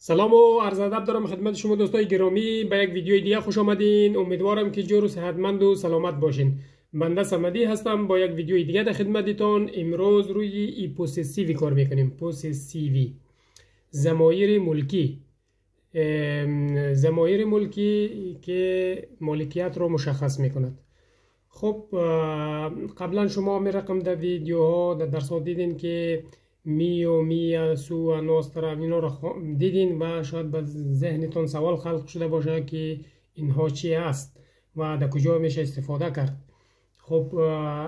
سلام و عرض ادب دارم خدمت شما دوستای گرامی. به یک ویدیوی دیگه خوش آمدین. امیدوارم که جور و صحتمند و سلامت باشین. بنده صمدی هستم با یک ویدیوی دیگه در خدمتتون. امروز روی ای پوسسیوی کار میکنیم. پوسسیوی، ضمایر ملکی، ضمایر ملکی که مالکیت رو مشخص میکند. خب قبلا شما می رقم در ویدیوها در درسات دیدین که میو، میا، سو، نوسترا اینا رو دیدین و شاید به ذهنتون سوال خلق شده باشه که اینها چی است و در کجا میشه استفاده کرد. خب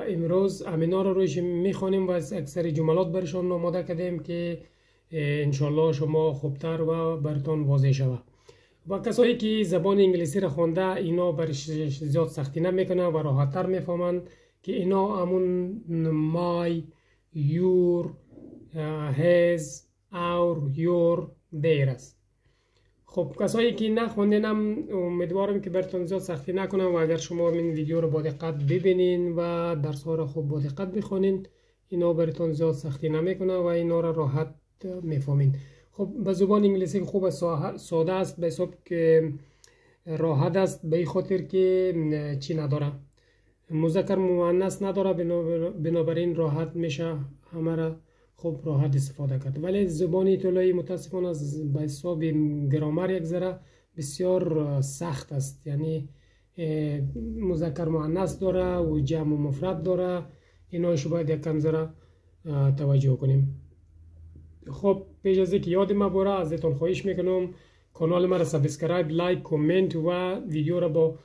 امروز امینا رو رویش میخوانیم و از اکثر جملات برشان آماده کردیم که انشالله شما خوبتر و براتون واضح شود. و کسایی که زبان انگلیسی را خوانده اینا برش زیاد سختی نمیکنه و راحت‌تر میفهمن که اینا همون مای، یور، هز، اور، یور، دیر است. خب کسایی که نخوندینم امیدوارم که براتون زیاد سختی نکنم و اگر شما این ویدیو رو با دقت ببینین و درس ها رو خوب با دقت بخونین اینا براتون زیاد سختی نمیکنه و اینا رو راحت میفهمین. خب به زبان انگلیسی خوب ساده است، به حساب که راحت است، به خاطر که چی نداره، مذکر مؤنث نداره، بنابراین راحت میشه همه را خوب راحت استفاده کرد. ولی زبان ایتالیایی متاسفانه به حساب گرامر یک ذره بسیار سخت است، یعنی مذکر مؤنث داره و جمع و مفرد داره، اینایشو باید یک کم ذره توجه کنیم. خب پیش از اینکه یاد ما بره ازتون خواهش میکنم کانال ما را سابسکرایب، لایک، کامنت و ویدیو را با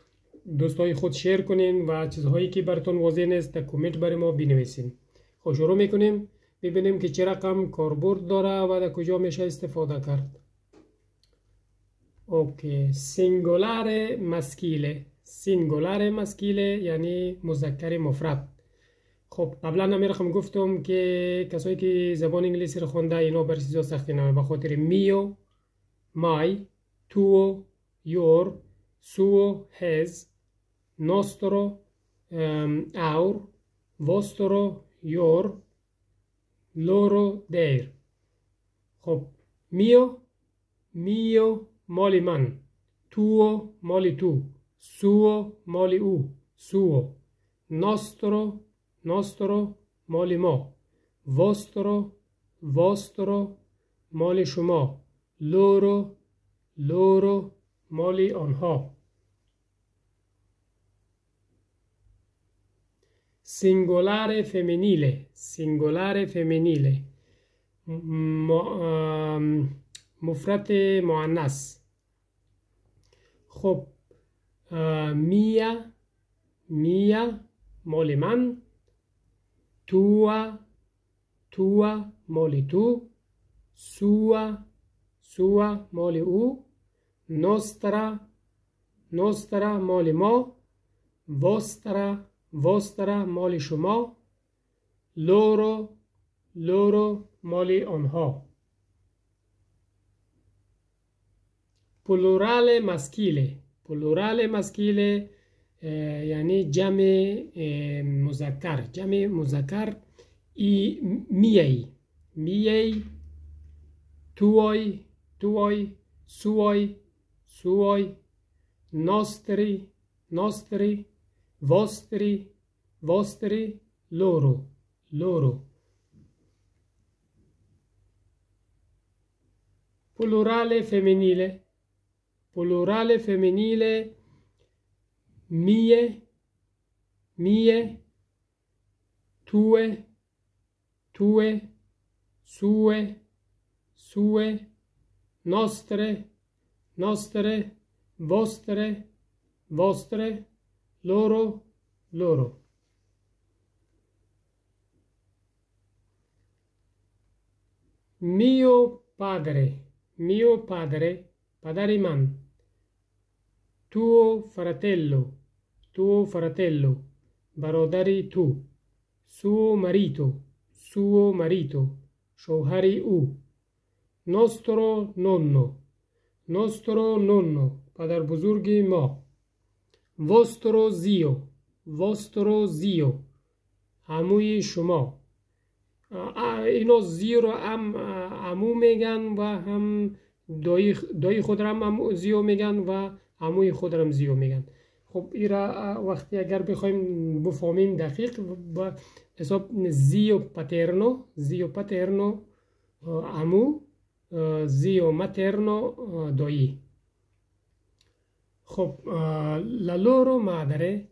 دوستای خود شیر کنین و چیزهایی که براتون واضح نیست در کامنت برای ما بنویسین. خب شروع میکنیم ببینیم که چه رقم کاربرد داره و در کجا میشه استفاده کرد. اوکی، سینگولار مسکیله. سینگولار مسکیله یعنی مذکر مفرد. خب قبلا نمیرخم گفتم که کسایی که زبان انگلیسی رو خونده اینا برای چیزا سختی نمه، به خاطر میو، مای، تو، یور، سو، هز، نوسترو، اور، وسترو، یور، لورو، دیر. خب میو مالی من، تو مالی تو، سو مالی او، سو، نوسترو مالی ما، وسترو مالی شما، لورو مالی آنها. سینگولار فمینیله، مفرد مؤنث. خب میا مال من، تو مال تو، سو مال او، نوسترا مال ما، وسترا مال شما، لورو مال آنها. پلورال مسکیله یعنی جمع مذکر میای، توی، سوی، ناستری، وستری، لورو. پلورال فمینیله میه، توه، سوه، ناستره، وستره، لورو. میو پادره پدر من، تو فراتلو برادری تو، سو مریتو شوهری او، نوسترو نونو پدر بزرگی ما، وسترو زیو عموی شما. اینو زی رو هم عمو میگن و هم دایی خود را هم زیو میگن و عموی خود را هم زیو میگن. خب ایرا وقتی اگر بخوایم بفهمیم دقیق با حساب زیو پاترنو عمو، زیو ماترنو دایی. خب لا loro madre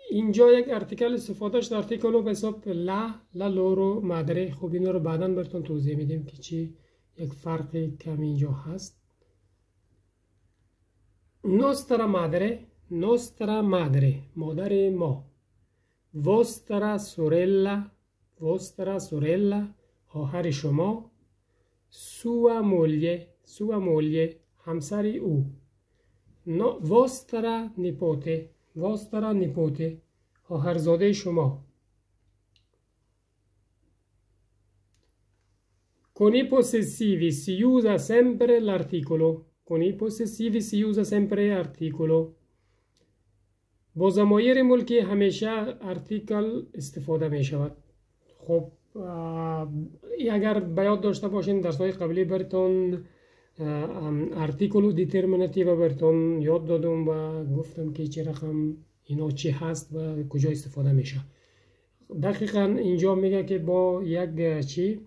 اینجا یک ارتیکل استفاده شد، ارتیکلو به حساب لا loro madre. خب اینا رو بعداً براتون توضیح میدیم که چی یک فرقی کم اینجا هست. nostra madre مادر ما. vostra sorella خواهر شما. sua moglie همسر او. vostra nipote خواهرزاده شما. con i possessivi si usa sempre l'articolo. با ضمایر ملکی همیشه ارتیکل استفاده می شود. خب اگر بیاد داشته باشین درس‌های قبلی براتون ارتیکل و دیترمیناتیو براتون یاد دادم و گفتم که چه رقم اینا چی هست و کجا استفاده میشه. دقیقاً اینجا میگه که با یک چی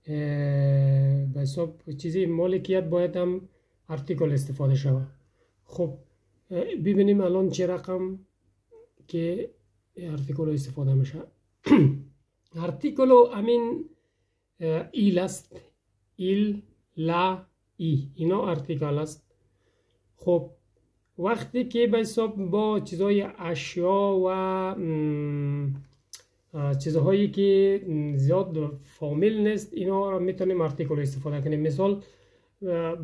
به حساب چیزی مالکیت باید هم ارتیکل استفاده شود. خب ببینیم الان چه رقم که ارتیکل استفاده میشه. ارتیکل امین ایل است، ایل، لا، اینا ارتیکل است. خب وقتی که به حساب با چیزهای اشیا و چیزهایی که زیاد فامیل نیست اینا را میتونیم ارتیکل استفاده کنیم. مثال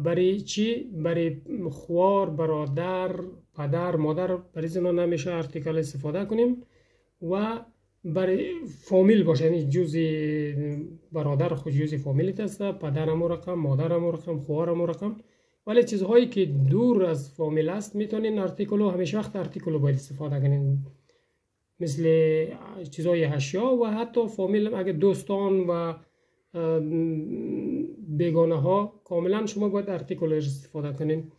برای چی؟ برای خوار، برادر، پدر، مادر، برای اینا نمیشه ارتیکل استفاده کنیم. و برای فامیل باشه، یعنی جزء برادر خود جزء فامیلیت است، پدر هم رقم، مادر هم رقم، خواهر هم رقم. ولی چیزهایی که دور از فامیل است میتونین ارتیکل همیشه وقت ارتیکل باید استفاده کنین، مثل چیزهای اشیا و حتی فامیل. اگه دوستان و بیگانه ها کاملا شما باید ارتیکل استفاده کنین.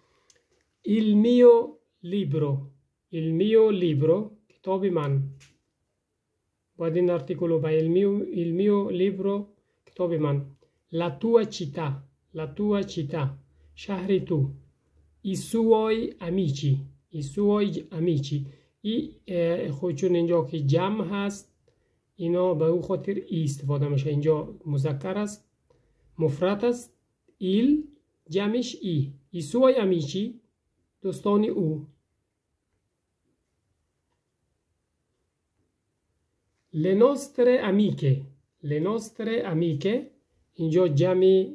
il mio libro کتاب من. باید این ارتیکل با il mio libro کتاب من. la tua città شهر تو. i suoi amici ای خودشون اینجا که جمع هست اینا به او خاطر ای استفاده میشه. اینجا مذکر است، مفرد است. ایل جمعش ای suoi amici دوستان او. le nostre amiche اینجا جمع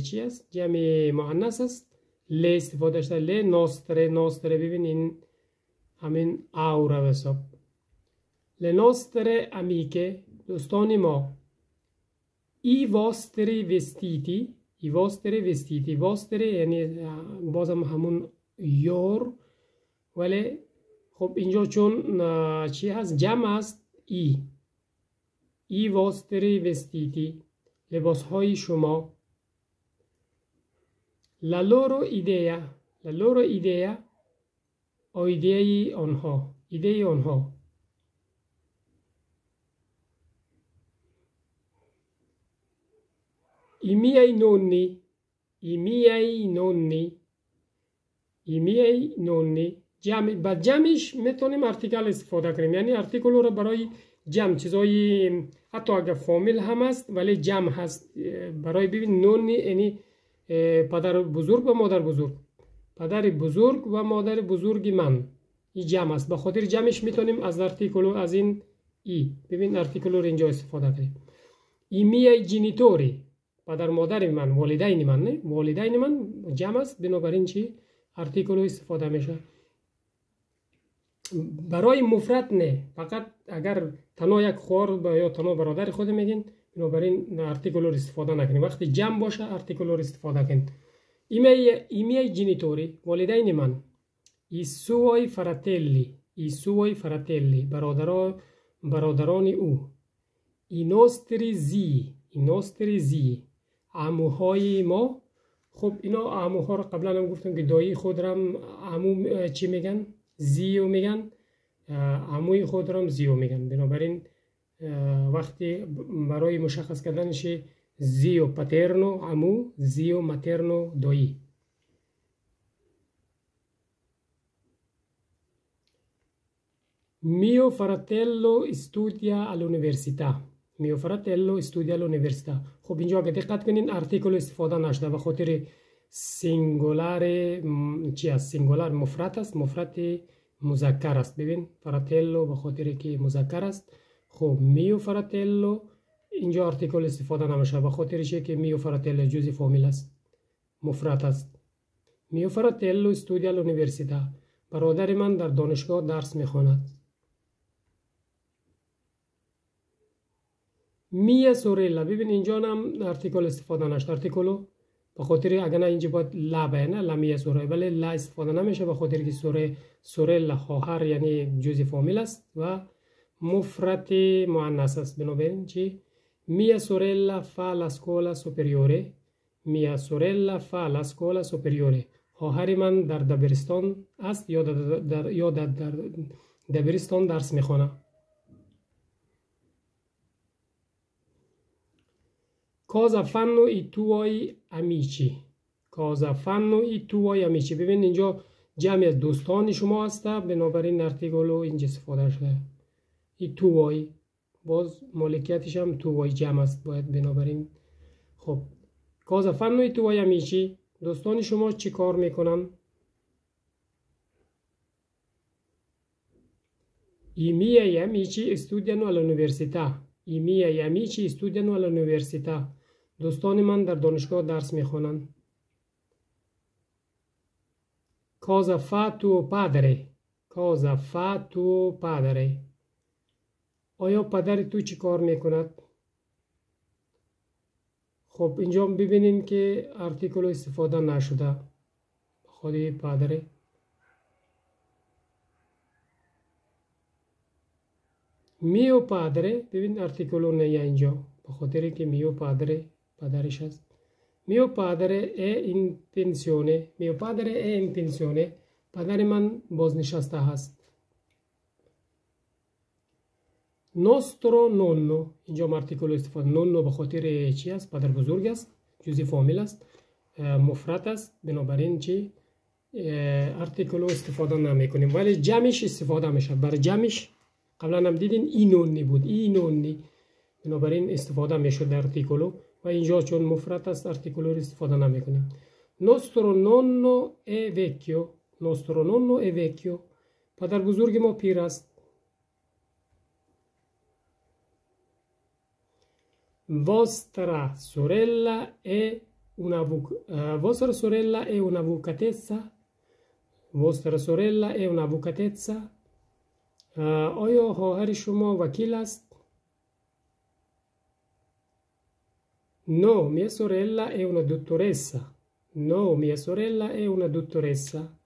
چی است؟ جمع مؤنث است. ل استفاده شده. ل nostre ببین این همین او را حساب. le nostre amiche دوستان ما. i vostri vestiti یعنی بازم همون یور، ولی خب اینجا چون چی هست جمع است i vostri vestiti لباس های شما. la loro idea ایده آنها. i miei nonni جمع. بعد جمعش میتونیم ارتیکل استفاده کنیم، یعنی ارتیکل رو برای جمع چیزایی حتی اگر فامیل هم است ولی جمع هست. برای ببین نونی یعنی پدر بزرگ و مادر بزرگ، پدر بزرگ و مادر بزرگ من، این جمع است. به خاطر جمعش میتونیم از ارتیکل از این ببین ارتیکل رو اینجا استفاده کنیم. i miei genitori پدر مادر من، والدین من، نه والدین من جمع است، بنابراین چی ارتیکل استفاده میشه. برای مفرد نه، فقط اگر تنها یک خواهر یا تنها برادر خود میگین بنابراین ارتیکل رو استفاده نکنید. وقتی جمع باشه ارتیکل رو استفاده کنید. i miei genitori والدین من. i suoi fratelli برادران او. i nostri zii عموهای ما. خب اینا عموها رو قبلا هم گفتم که دایی خود را عمو چی میگن؟ زیو میگن. عموی خود را زیو میگن. بنابراین وقتی برای مشخص کردنش زیو پاترنو عمو، زیو ماترنو دایی. Mio fratello studia all'università. Mio fratello studia all'università. خب اینجا اگه دقت کنین ارتیکل استفاده نشده به خاطر سینگولار چی است؟ سینگولار مفرد است، مفرد مذکر است. ببین فراتلو به خاطر که مذکر است. خب میو فراتلو اینجا ارتیکل استفاده نمیشه به خاطرشه که میو فراتلو جزء فامیل است، مفرد است. میو فراتلو استودیا all'università. برادر من در دانشگاه درس میخواند. میا سورلا، ببین اینجا هم ارتیکل استفاده نشد. ارتیکلو به خاطر اگر نه اینجا باید لا بینه لا میا سورلا، ولی لا استفاده نمیشه به خاطر که سورلا خواهر یعنی جزء فامیل است و مفرد مؤنث است. بنابراین چی؟ میا سورلا فا لا سکولا سوپریوره. میا سورلا فا لا سکولا سوپریوره. خواهر من در دبیرستان است یا در دبیرستان درس میخوانه. Cosa fanno i tuoi amici? Cosa fanno i tuoi amici? ببین اینجا جمع از دوستان شما هست، بنابراین ارتیکلو اینجا استفاده شده. ای توای باز مالکیتش هم توای جمع است باید. بنابراین خب Cosa fanno i tuoi amici? دوستان شما چی کار میکنن؟ I miei amici studiano all'università. I miei amici studiano all'università. دوستان من در دانشگاه درس میخوانند. Cosa fa tuo padre? Cosa fa tuo padre? آیا پدر تو چی کار میکند؟ خب اینجا ببینین که ارتیکل استفاده نشده خود پدر. میو پادره، ببین ارتیکلو نه اینجا به خاطر که میو پادره پدرش است. میو پادره این پنسیونه. میو پادره این پنسیونه. پدر من بازنشسته هست. نوسترو نونو، اینجا ارتیکلو استفاده. نونو به خاطر چی است؟ پدر بزرگ است، جزء فامیل است، مفرد است. بنابراین چی؟ ارتیکلو استفاده نمی کنیم ولی جمعش استفاده میشه. برای جمعش قبلا هم دیدین اینونی بود، اینونی. بنابراین استفاده میشد در ارتیکلو و اینجا چون مفرد است ارتیکلو رو استفاده نمی کنیم. Nostro nonno è vecchio. Nostro nonno è vecchio. پدر بزرگ ما پیر است. Vostra sorella è un'avvocatessa. Vostra sorella è un'avvocatessa. آیا خواهر شما وکیل است؟ No, mia sorella è una dottoressa. No, mia sorella è una dottoressa.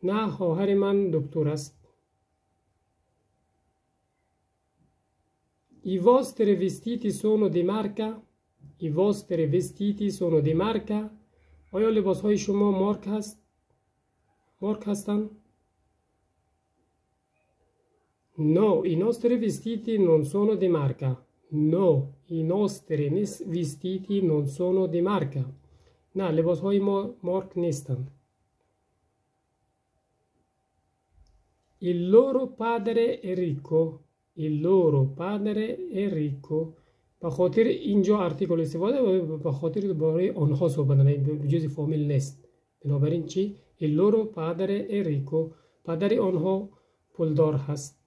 نه خواهر من دکتر است. I vostri vestiti sono di marca. I vostri vestiti sono di marca. آیا لباس های شما مارک هست؟ مارک هستند؟ No, i nostri vestiti non sono di marca. No, i nostri vestiti non sono di marca. نه لباس های ما مارک نیستند. Il loro padre è ricco. Il loro padre è ricco. به خاطر اینجا ارتیکل استفاده به خاطر برای آنها صحبت نمی جز فامیل نیست. بنابراین چی؟ Il loro padre è ricco. پدر آنها پولدار هست.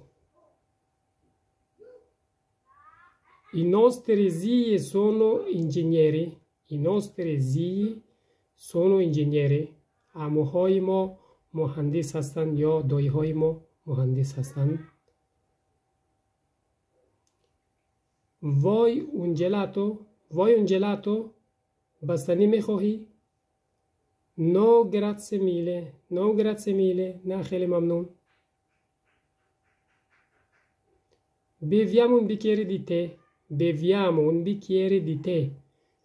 I nostri zii sono ingegneri. I nostri zii sono ingegneri. عموهای ما مهندس هستند یا دایهای ما مهندس هستند. Vuoi un gelato? Vuoi un gelato? بستنی میخواهی؟ No, grazie mille. No, grazie mille. نه خیلی ممنون. Beviamo un bicchiere di tè. Beviamo un bicchiere di tè.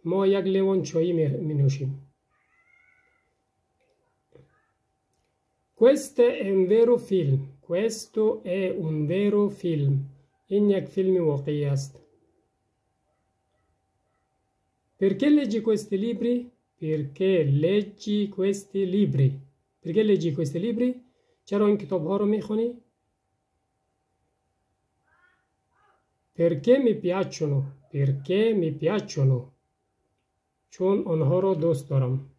ما یک لیوان چای می نوشیم. Questo è un vero film. Questo è un vero film. این یک فیلم واقعی است. Perché leggi questi libri? Perché leggi questi libri? Perché leggi questi libri? چرا این کتاب ها رو میخونی؟ Perché mi piacciono? Perché mi piacciono? چون آنها را دوست دارم.